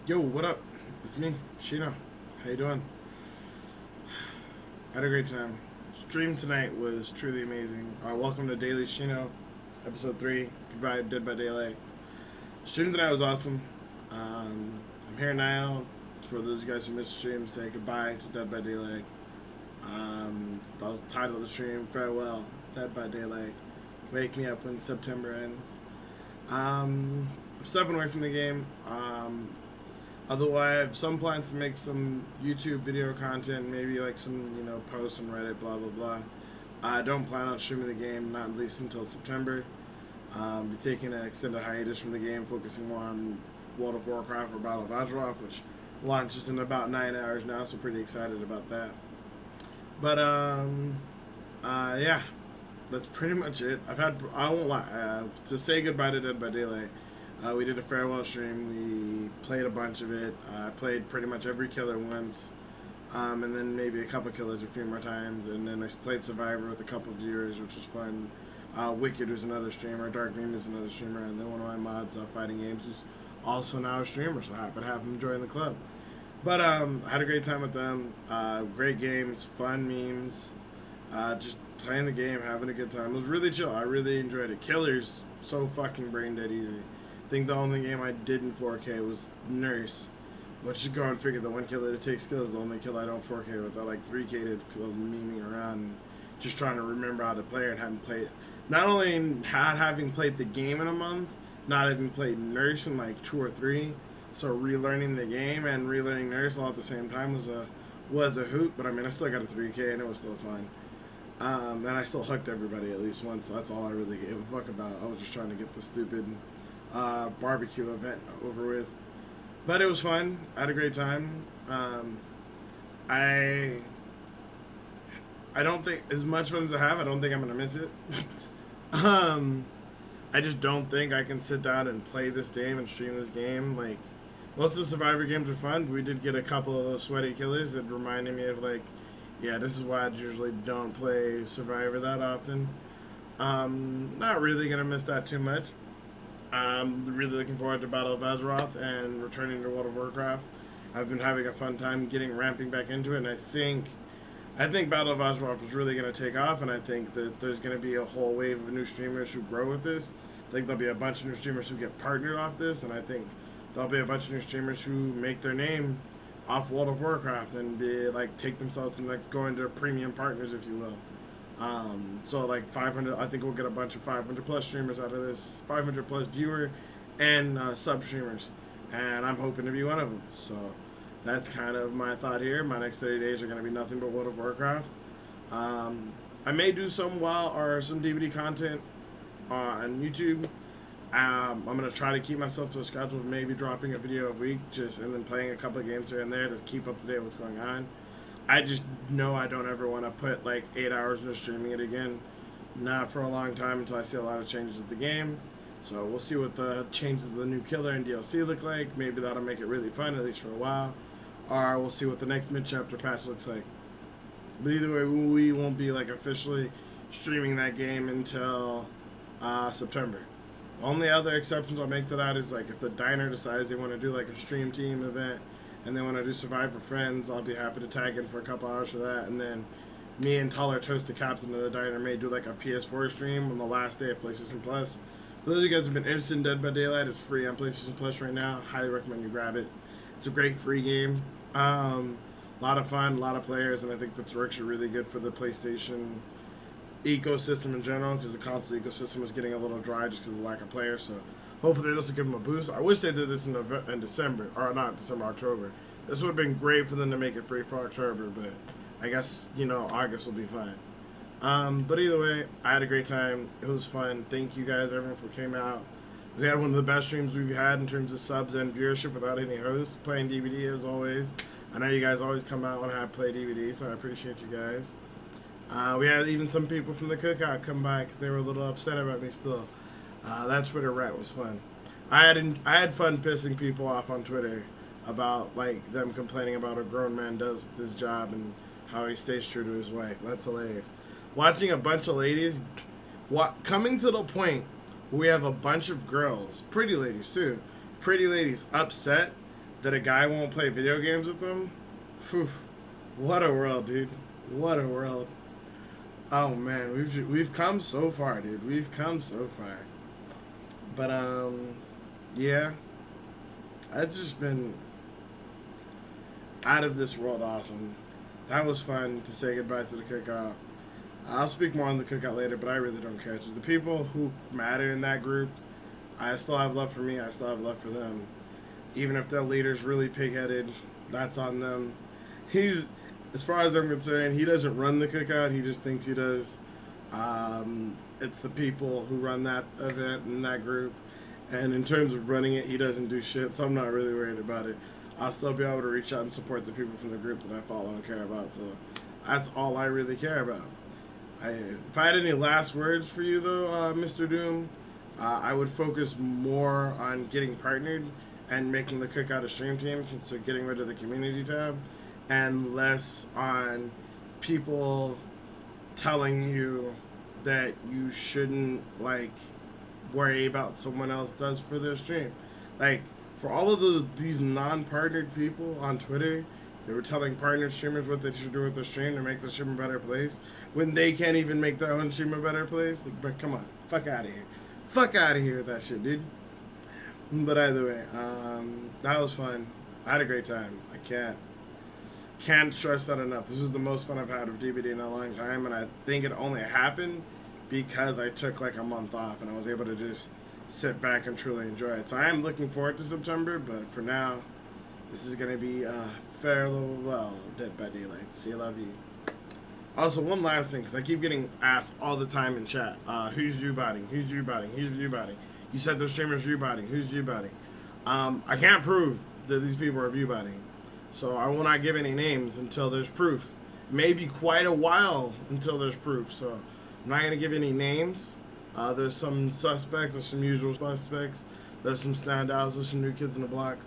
Yo, what up? It's me, Shino. How you doing? I had a great time. Stream tonight was truly amazing. Welcome to Daily Shino, episode 3. Goodbye, Dead by Daylight. Stream tonight was awesome. I'm here now. For those of you guys who missed the stream, say goodbye to Dead by Daylight. That was the title of the stream. Farewell, Dead by Daylight. Wake me up when September ends. I'm stepping away from the game. Although I have some plans to make some YouTube video content, maybe like some, posts on Reddit, blah, blah, blah. I don't plan on streaming the game, not at least until September. Be taking an extended hiatus from the game, focusing more on World of Warcraft or Battle of Azeroth, which launches in about 9 hours now, so pretty excited about that. But, yeah, that's pretty much it. I won't lie, to say goodbye to Dead by Daylight, we did a farewell stream. We played a bunch of it. I played pretty much every killer once, and then maybe a couple killers a few more times. And then I played Survivor with a couple of viewers, which was fun. Wicked was another streamer. Dark Meme is another streamer. And then one of my mods, Fighting Games, who's also now a streamer. So happy to have him join the club. But I had a great time with them. Great games, fun memes. Just playing the game, having a good time. It was really chill. I really enjoyed it. Killers, so fucking brain dead easy. I think the only game I did in 4K was Nurse, which you go and figure the one killer that takes kills, the only kill I don't 4K with. I like 3K'd because I was memeing around, just trying to remember how to play it and hadn't played it. Not only not having played the game in a month, not having played Nurse in like 2 or 3, so relearning the game and relearning Nurse all at the same time was a hoot. But I mean, I still got a 3K and it was still fun. And I still hooked everybody at least once. So that's all I really gave a fuck about. I was just trying to get the stupid barbecue event over with, but it was fun. I had a great time. I don't think, as much fun as I have, I don't think I'm gonna miss it. I just don't think I can sit down and play this game and stream this game. Like, most of the Survivor games are fun, but we did get a couple of those sweaty killers that reminded me of, like, yeah, this is why I usually don't play Survivor that often. Not really gonna miss that too much. I'm really looking forward to Battle of Azeroth and returning to World of Warcraft. I've been having a fun time ramping back into it, and I think Battle of Azeroth is really going to take off, and I think that there's going to be a whole wave of new streamers who grow with this. I think there'll be a bunch of new streamers who get partnered off this, and I think there'll be a bunch of new streamers who make their name off World of Warcraft and take themselves to go into premium partners, if you will. So like 500, I think we'll get a bunch of 500 plus streamers out of this, 500 plus viewer and sub streamers, and I'm hoping to be one of them. So that's kind of my thought here. My next 30 days are going to be nothing but World of Warcraft. I may do some DVD content on YouTube. I'm going to try to keep myself to a schedule of maybe dropping a video a week, and then playing a couple of games here and there to keep up to date with what's going on. I just know I don't ever want to put like 8 hours into streaming it again. Not for a long time until I see a lot of changes at the game. So we'll see what the changes of the new killer and DLC look like. Maybe that'll make it really fun, at least for a while. Or we'll see what the next mid-chapter patch looks like. But either way, we won't be like officially streaming that game until September. The only other exceptions I'll make to that is like if the diner decides they want to do like a stream team event and they want to do Survivor Friends, I'll be happy to tag in for a couple hours for that. And then me and Taller Toast, the captain of the diner, may do like a PS4 stream on the last day of PlayStation Plus. For those of you guys who have been interested in Dead by Daylight, it's free on PlayStation Plus right now. Highly recommend you grab it. It's a great free game. A lot of fun, a lot of players, and I think that's actually really good for the PlayStation ecosystem in general, because the console ecosystem is getting a little dry just because of the lack of players. So hopefully this will give them a boost. I wish they did this in December, or not December, October. This would have been great for them to make it free for October, but I guess, August will be fine. But either way, I had a great time. It was fun. Thank you guys, everyone, for came out. We had one of the best streams we've had in terms of subs and viewership without any hosts, playing DVD as always. I know you guys always come out when I play DVD, so I appreciate you guys. We had even some people from the cookout come by because they were a little upset about me still. That Twitter rant was fun. I had fun pissing people off on Twitter about like them complaining about a grown man does this job and how he stays true to his wife. That's hilarious. Watching a bunch of ladies, coming to the point where we have a bunch of girls, pretty ladies too, pretty ladies upset that a guy won't play video games with them. Phew, what a world, dude. What a world. Oh man, we've come so far, dude. We've come so far. But yeah, it's just been out of this world awesome. That was fun to say goodbye to the cookout. I'll speak more on the cookout later, but I really don't care. The people who matter in that group, I still have love for me. I still have love for them. Even if their leader's really pig-headed, that's on them. He's, as far as I'm concerned, he doesn't run the cookout. He just thinks he does. It's the people who run that event and that group. And in terms of running it, he doesn't do shit, so I'm not really worried about it. I'll still be able to reach out and support the people from the group that I follow and care about. So that's all I really care about. If I had any last words for you, though, Mr. Doom, I would focus more on getting partnered and making the cookout a stream team, since they're getting rid of the community tab, and less on people telling you that you shouldn't, like, worry about someone else does for their stream. Like, for all of these non-partnered people on Twitter, they were telling partnered streamers what they should do with their stream to make the stream a better place, when they can't even make their own stream a better place. Like, bro, come on, fuck out of here. Fuck out of here with that shit, dude. But either way, that was fun. I had a great time. I can't stress that enough. This was the most fun I've had with DBD in a long time, and I think it only happened because I took like a month off and I was able to just sit back and truly enjoy it. So I am looking forward to September, but for now, this is going to be farewell, Dead by Daylight. C'est la vie. Also, one last thing, because I keep getting asked all the time in chat, who's viewbotting? Who's viewbotting? Who's viewbotting? You said the streamer's viewbotting. Who's viewbotting? I can't prove that these people are viewbotting, so I will not give any names until there's proof. Maybe quite a while until there's proof, so I'm not going to give any names. There's some suspects, there's some usual suspects, there's some standouts, there's some new kids in the block.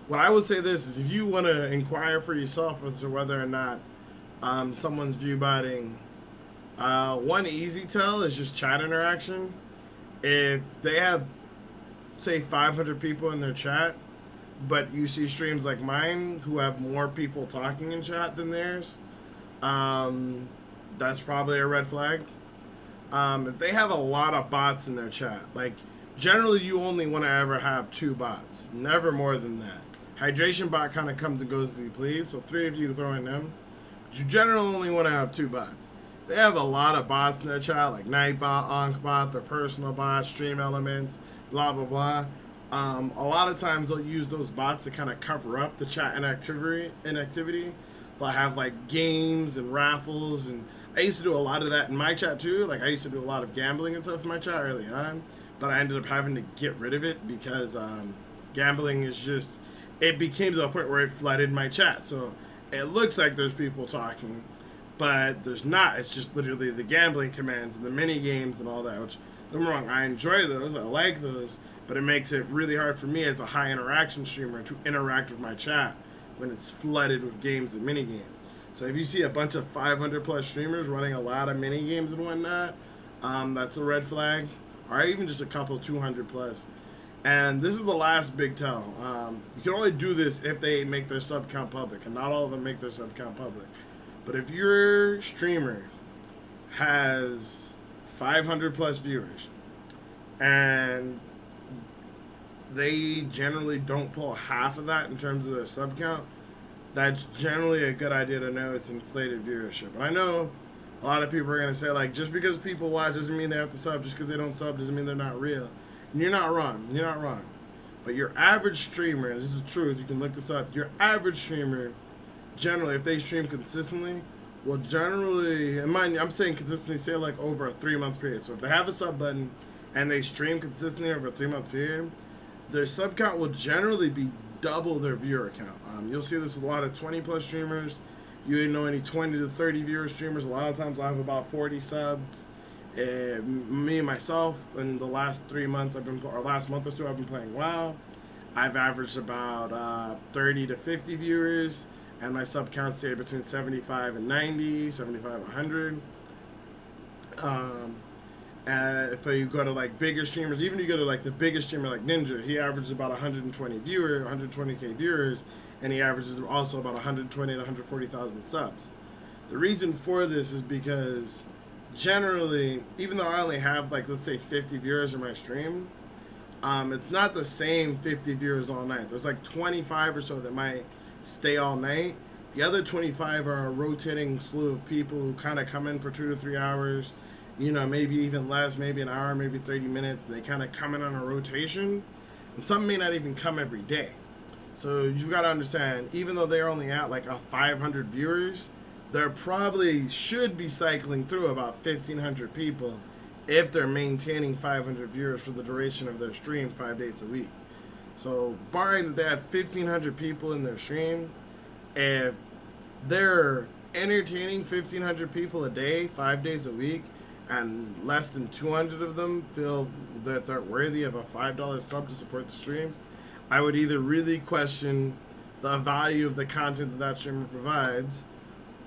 What I would say this is, if you want to inquire for yourself as to whether or not someone's viewbotting, one easy tell is just chat interaction. If they have, say, 500 people in their chat, but you see streams like mine who have more people talking in chat than theirs, that's probably a red flag. If they have a lot of bots in their chat, like, generally you only want to ever have 2 bots, never more than that. Hydration bot kind of comes and goes as you please, so 3 of you throw in them. But you generally only want to have 2 bots. They have a lot of bots in their chat, like Nightbot, Ankbot, their personal bot, Stream Elements, blah, blah, blah. A lot of times they'll use those bots to kind of cover up the chat inactivity. They'll have, like, games and raffles, and I used to do a lot of that in my chat, too. Like, I used to do a lot of gambling and stuff in my chat early on, but I ended up having to get rid of it because gambling is just, it became to a point where it flooded my chat. So it looks like there's people talking, but there's not. It's just literally the gambling commands and the mini games and all that, which, don't get me wrong, I enjoy those, I like those, but it makes it really hard for me as a high interaction streamer to interact with my chat when it's flooded with games and mini games. So if you see a bunch of 500 plus streamers running a lot of mini games and whatnot, that's a red flag. Or even just a couple 200 plus. And this is the last big tell. You can only do this if they make their sub count public, and not all of them make their sub count public. But if your streamer has 500 plus viewers and they generally don't pull half of that in terms of their sub count, that's generally a good idea to know it's inflated viewership. And I know a lot of people are going to say, like, just because people watch doesn't mean they have to sub. Just because they don't sub doesn't mean they're not real. And you're not wrong. You're not wrong. But your average streamer, and this is true, you can look this up, your average streamer, generally, if they stream consistently, will generally, and mind you, I'm saying consistently, say like over a 3-month period. So if they have a sub button and they stream consistently over a 3-month period, their sub count will generally be double their viewer count. You'll see this with a lot of 20 plus streamers. You know, any 20 to 30 viewer streamers, a lot of times I have about 40 subs. Me and myself, in the last 3 months, or last month or so, I've been playing WoW. I've averaged about 30 to 50 viewers, and my sub count stayed between 75 and 90, 75 and 100. If you go to like bigger streamers, even if you go to like the biggest streamer like Ninja, he averages about 120k viewers, and he averages also about 120 to 140,000 subs. The reason for this is because generally, even though I only have like let's say 50 viewers in my stream, it's not the same 50 viewers all night. There's like 25 or so that might stay all night. The other 25 are a rotating slew of people who kind of come in for 2 to 3 hours, you know, maybe even less, maybe an hour, maybe 30 minutes. They kind of come in on a rotation, and some may not even come every day. So you've got to understand, even though they're only at like a 500 viewers, there probably should be cycling through about 1,500 people if they're maintaining 500 viewers for the duration of their stream 5 days a week. So barring that they have 1,500 people in their stream, if they're entertaining 1,500 people a day, 5 days a week, and less than 200 of them feel that they're worthy of a $5 sub to support the stream, I would either really question the value of the content that streamer provides,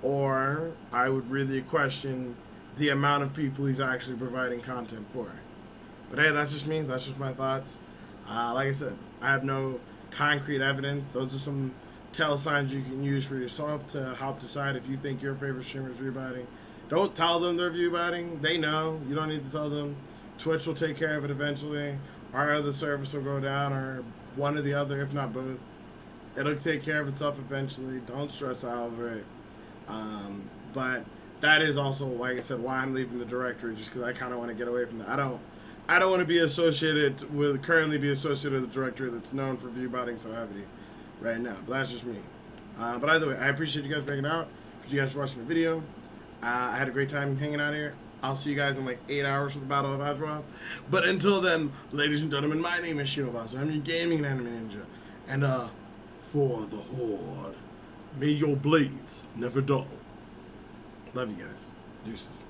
or I would really question the amount of people he's actually providing content for. But hey, that's just me. That's just my thoughts. Like I said, I have no concrete evidence. Those are some tell signs you can use for yourself to help decide if you think your favorite streamer is rebotting. Don't tell them they're viewbotting. They know. You don't need to tell them. Twitch will take care of it eventually. Our other service will go down, or one or the other, if not both. It'll take care of itself eventually. Don't stress out over it. But that is also, like I said, why I'm leaving the directory, just because I kind of want to get away from that. I don't want to be associated with, currently be associated with a directory that's known for viewbotting so heavily right now. But that's just me. But either way, I appreciate you guys hanging out. Appreciate you guys for watching the video. I had a great time hanging out here. I'll see you guys in like 8 hours for the Battle of Azeroth. But until then, ladies and gentlemen, my name is Shino. I'm your gaming and anime ninja. And for the Horde, may your blades never dull. Love you guys. Deuces.